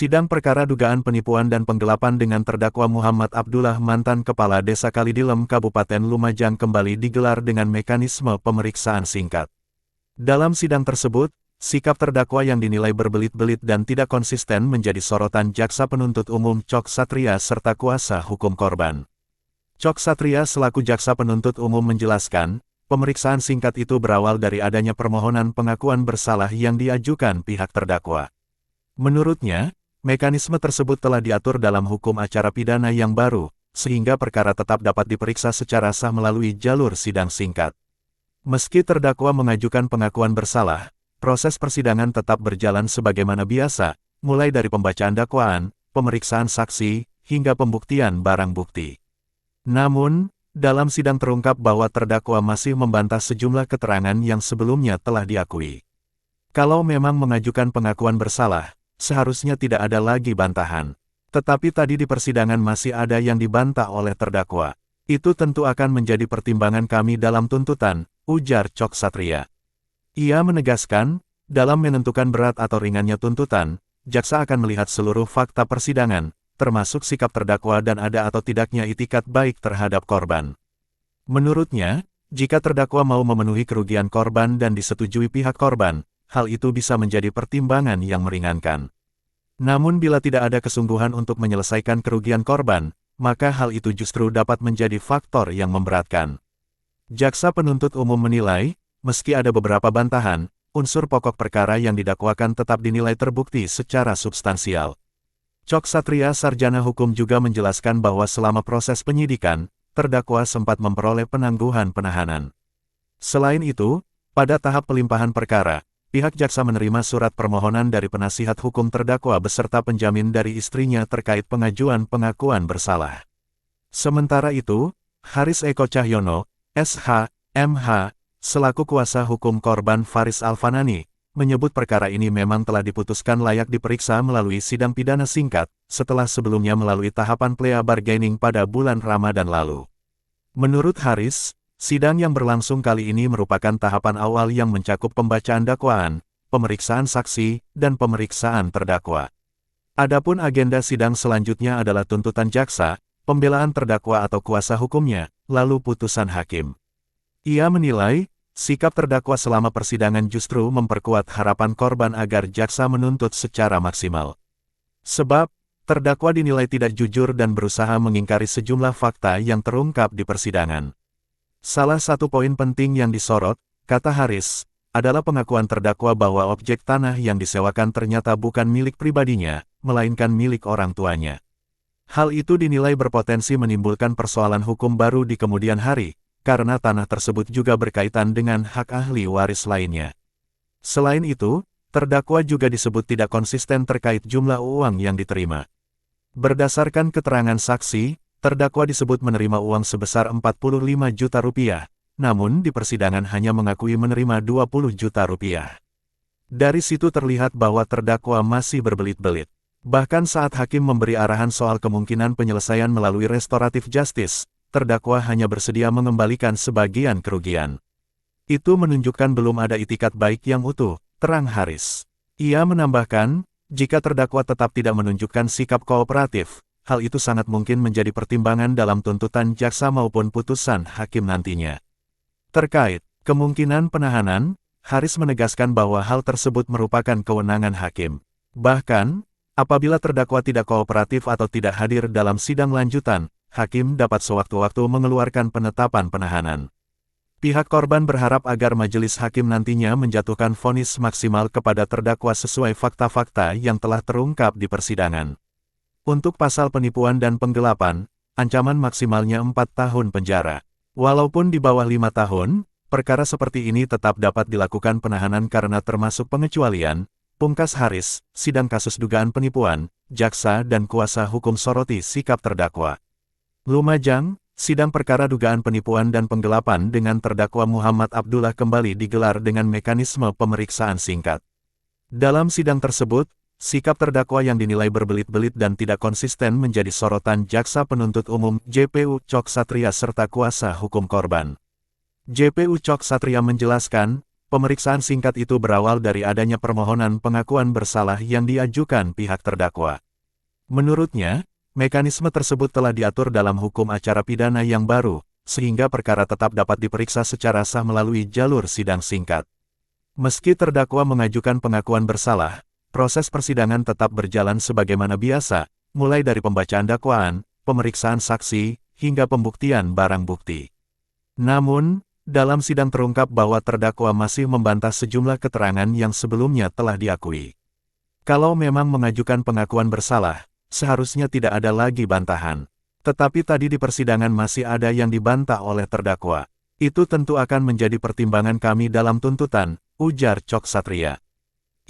Sidang perkara dugaan penipuan dan penggelapan dengan terdakwa Muhammad Abdullah mantan Kepala Desa Kalidilem Kabupaten Lumajang kembali digelar dengan mekanisme pemeriksaan singkat. Dalam sidang tersebut, sikap terdakwa yang dinilai berbelit-belit dan tidak konsisten menjadi sorotan Jaksa Penuntut Umum Cok Satria serta kuasa hukum korban. Cok Satria selaku Jaksa Penuntut Umum menjelaskan, pemeriksaan singkat itu berawal dari adanya permohonan pengakuan bersalah yang diajukan pihak terdakwa. Menurutnya, mekanisme tersebut telah diatur dalam hukum acara pidana yang baru, sehingga perkara tetap dapat diperiksa secara sah melalui jalur sidang singkat. Meski terdakwa mengajukan pengakuan bersalah, proses persidangan tetap berjalan sebagaimana biasa, mulai dari pembacaan dakwaan, pemeriksaan saksi, hingga pembuktian barang bukti. Namun, dalam sidang terungkap bahwa terdakwa masih membantah sejumlah keterangan yang sebelumnya telah diakui. Kalau memang mengajukan pengakuan bersalah, seharusnya tidak ada lagi bantahan. Tetapi tadi di persidangan masih ada yang dibantah oleh terdakwa. Itu tentu akan menjadi pertimbangan kami dalam tuntutan, ujar Cok Satria. Ia menegaskan, dalam menentukan berat atau ringannya tuntutan, jaksa akan melihat seluruh fakta persidangan, termasuk sikap terdakwa dan ada atau tidaknya itikat baik terhadap korban. Menurutnya, jika terdakwa mau memenuhi kerugian korban dan disetujui pihak korban, hal itu bisa menjadi pertimbangan yang meringankan. Namun bila tidak ada kesungguhan untuk menyelesaikan kerugian korban, maka hal itu justru dapat menjadi faktor yang memberatkan. Jaksa Penuntut Umum menilai, meski ada beberapa bantahan, unsur pokok perkara yang didakwakan tetap dinilai terbukti secara substansial. Cok Satria Sarjana Hukum juga menjelaskan bahwa selama proses penyidikan, terdakwa sempat memperoleh penangguhan penahanan. Selain itu, pada tahap pelimpahan perkara, pihak jaksa menerima surat permohonan dari penasihat hukum terdakwa beserta penjamin dari istrinya terkait pengajuan pengakuan bersalah. Sementara itu, Haris Eko Cahyono, SH, MH, selaku kuasa hukum korban Faris Alfanani, menyebut perkara ini memang telah diputuskan layak diperiksa melalui sidang pidana singkat, setelah sebelumnya melalui tahapan plea bargaining pada bulan Ramadan lalu. Menurut Haris, sidang yang berlangsung kali ini merupakan tahapan awal yang mencakup pembacaan dakwaan, pemeriksaan saksi, dan pemeriksaan terdakwa. Adapun agenda sidang selanjutnya adalah tuntutan jaksa, pembelaan terdakwa atau kuasa hukumnya, lalu putusan hakim. Ia menilai, sikap terdakwa selama persidangan justru memperkuat harapan korban agar jaksa menuntut secara maksimal. Sebab, terdakwa dinilai tidak jujur dan berusaha mengingkari sejumlah fakta yang terungkap di persidangan. Salah satu poin penting yang disorot, kata Haris, adalah pengakuan terdakwa bahwa objek tanah yang disewakan ternyata bukan milik pribadinya, melainkan milik orang tuanya. Hal itu dinilai berpotensi menimbulkan persoalan hukum baru di kemudian hari, karena tanah tersebut juga berkaitan dengan hak ahli waris lainnya. Selain itu, terdakwa juga disebut tidak konsisten terkait jumlah uang yang diterima. Berdasarkan keterangan saksi, terdakwa disebut menerima uang sebesar 45 juta rupiah, namun di persidangan hanya mengakui menerima 20 juta rupiah. Dari situ terlihat bahwa terdakwa masih berbelit-belit. Bahkan saat hakim memberi arahan soal kemungkinan penyelesaian melalui restoratif justice, terdakwa hanya bersedia mengembalikan sebagian kerugian. Itu menunjukkan belum ada itikat baik yang utuh, terang Haris. Ia menambahkan, jika terdakwa tetap tidak menunjukkan sikap kooperatif, hal itu sangat mungkin menjadi pertimbangan dalam tuntutan jaksa maupun putusan hakim nantinya. Terkait kemungkinan penahanan, Haris menegaskan bahwa hal tersebut merupakan kewenangan hakim. Bahkan, apabila terdakwa tidak kooperatif atau tidak hadir dalam sidang lanjutan, hakim dapat sewaktu-waktu mengeluarkan penetapan penahanan. Pihak korban berharap agar majelis hakim nantinya menjatuhkan vonis maksimal kepada terdakwa sesuai fakta-fakta yang telah terungkap di persidangan. Untuk pasal penipuan dan penggelapan, ancaman maksimalnya 4 tahun penjara. Walaupun di bawah 5 tahun, perkara seperti ini tetap dapat dilakukan penahanan karena termasuk pengecualian, pungkas Haris, sidang kasus dugaan penipuan, jaksa dan kuasa hukum soroti sikap terdakwa. Lumajang, sidang perkara dugaan penipuan dan penggelapan dengan terdakwa Muhammad Abdullah kembali digelar dengan mekanisme pemeriksaan singkat. Dalam sidang tersebut, sikap terdakwa yang dinilai berbelit-belit dan tidak konsisten menjadi sorotan Jaksa Penuntut Umum JPU Cok Satria serta kuasa hukum korban. JPU Cok Satria menjelaskan, pemeriksaan singkat itu berawal dari adanya permohonan pengakuan bersalah yang diajukan pihak terdakwa. Menurutnya, mekanisme tersebut telah diatur dalam hukum acara pidana yang baru, sehingga perkara tetap dapat diperiksa secara sah melalui jalur sidang singkat. Meski terdakwa mengajukan pengakuan bersalah, proses persidangan tetap berjalan sebagaimana biasa, mulai dari pembacaan dakwaan, pemeriksaan saksi, hingga pembuktian barang bukti. Namun, dalam sidang terungkap bahwa terdakwa masih membantah sejumlah keterangan yang sebelumnya telah diakui. Kalau memang mengajukan pengakuan bersalah, seharusnya tidak ada lagi bantahan. Tetapi tadi di persidangan masih ada yang dibantah oleh terdakwa. Itu tentu akan menjadi pertimbangan kami dalam tuntutan, ujar Cok Satria.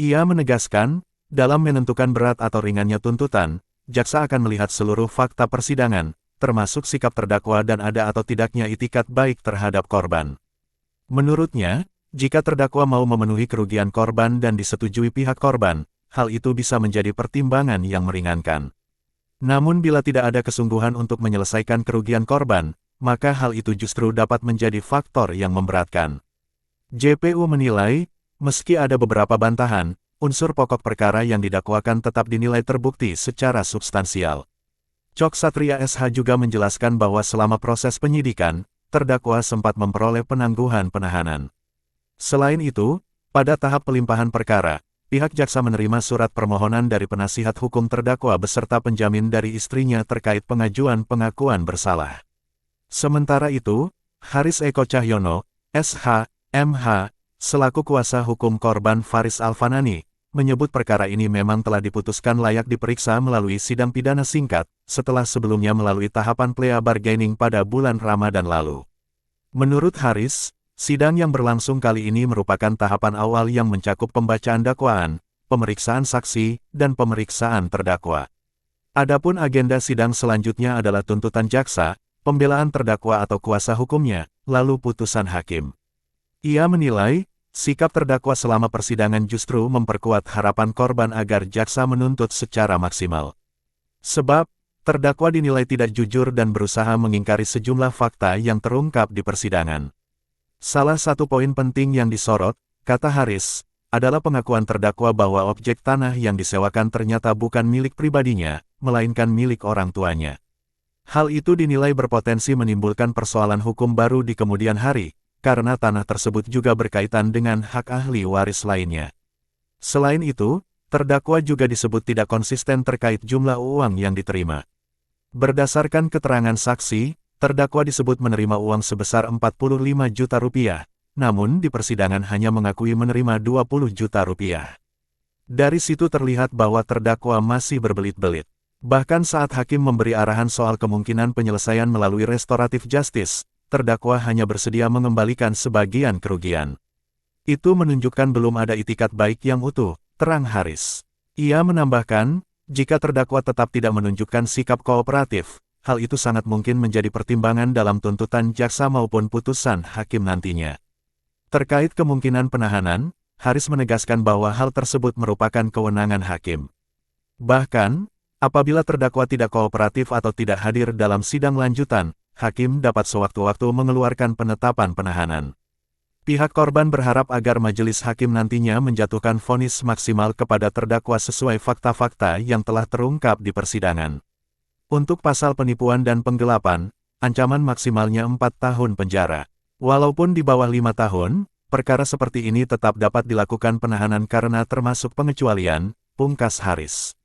Ia menegaskan, dalam menentukan berat atau ringannya tuntutan, jaksa akan melihat seluruh fakta persidangan, termasuk sikap terdakwa dan ada atau tidaknya itikat baik terhadap korban. Menurutnya, jika terdakwa mau memenuhi kerugian korban dan disetujui pihak korban, hal itu bisa menjadi pertimbangan yang meringankan. Namun bila tidak ada kesungguhan untuk menyelesaikan kerugian korban, maka hal itu justru dapat menjadi faktor yang memberatkan. JPU menilai, meski ada beberapa bantahan, unsur pokok perkara yang didakwakan tetap dinilai terbukti secara substansial. Cok Satria SH juga menjelaskan bahwa selama proses penyidikan, terdakwa sempat memperoleh penangguhan penahanan. Selain itu, pada tahap pelimpahan perkara, pihak jaksa menerima surat permohonan dari penasihat hukum terdakwa beserta penjamin dari istrinya terkait pengajuan pengakuan bersalah. Sementara itu, Haris Eko Cahyono, SH, MH, selaku kuasa hukum korban Faris Alfanani, menyebut perkara ini memang telah diputuskan layak diperiksa melalui sidang pidana singkat, setelah sebelumnya melalui tahapan plea bargaining pada bulan Ramadan lalu. Menurut Haris, sidang yang berlangsung kali ini merupakan tahapan awal yang mencakup pembacaan dakwaan, pemeriksaan saksi, dan pemeriksaan terdakwa. Adapun agenda sidang selanjutnya adalah tuntutan jaksa, pembelaan terdakwa atau kuasa hukumnya, lalu putusan hakim. Ia menilai, sikap terdakwa selama persidangan justru memperkuat harapan korban agar jaksa menuntut secara maksimal. Sebab, terdakwa dinilai tidak jujur dan berusaha mengingkari sejumlah fakta yang terungkap di persidangan. Salah satu poin penting yang disorot, kata Haris, adalah pengakuan terdakwa bahwa objek tanah yang disewakan ternyata bukan milik pribadinya, melainkan milik orang tuanya. Hal itu dinilai berpotensi menimbulkan persoalan hukum baru di kemudian hari, karena tanah tersebut juga berkaitan dengan hak ahli waris lainnya. Selain itu, terdakwa juga disebut tidak konsisten terkait jumlah uang yang diterima. Berdasarkan keterangan saksi, terdakwa disebut menerima uang sebesar 45 juta rupiah, namun di persidangan hanya mengakui menerima 20 juta rupiah. Dari situ terlihat bahwa terdakwa masih berbelit-belit. Bahkan saat hakim memberi arahan soal kemungkinan penyelesaian melalui restoratif justice, terdakwa hanya bersedia mengembalikan sebagian kerugian. Itu menunjukkan belum ada itikat baik yang utuh, terang Haris. Ia menambahkan, jika terdakwa tetap tidak menunjukkan sikap kooperatif, hal itu sangat mungkin menjadi pertimbangan dalam tuntutan jaksa maupun putusan hakim nantinya. Terkait kemungkinan penahanan, Haris menegaskan bahwa hal tersebut merupakan kewenangan hakim. Bahkan, apabila terdakwa tidak kooperatif atau tidak hadir dalam sidang lanjutan, hakim dapat sewaktu-waktu mengeluarkan penetapan penahanan. Pihak korban berharap agar majelis hakim nantinya menjatuhkan vonis maksimal kepada terdakwa sesuai fakta-fakta yang telah terungkap di persidangan. Untuk pasal penipuan dan penggelapan, ancaman maksimalnya 4 tahun penjara. Walaupun di bawah 5 tahun, perkara seperti ini tetap dapat dilakukan penahanan karena termasuk pengecualian, pungkas Haris.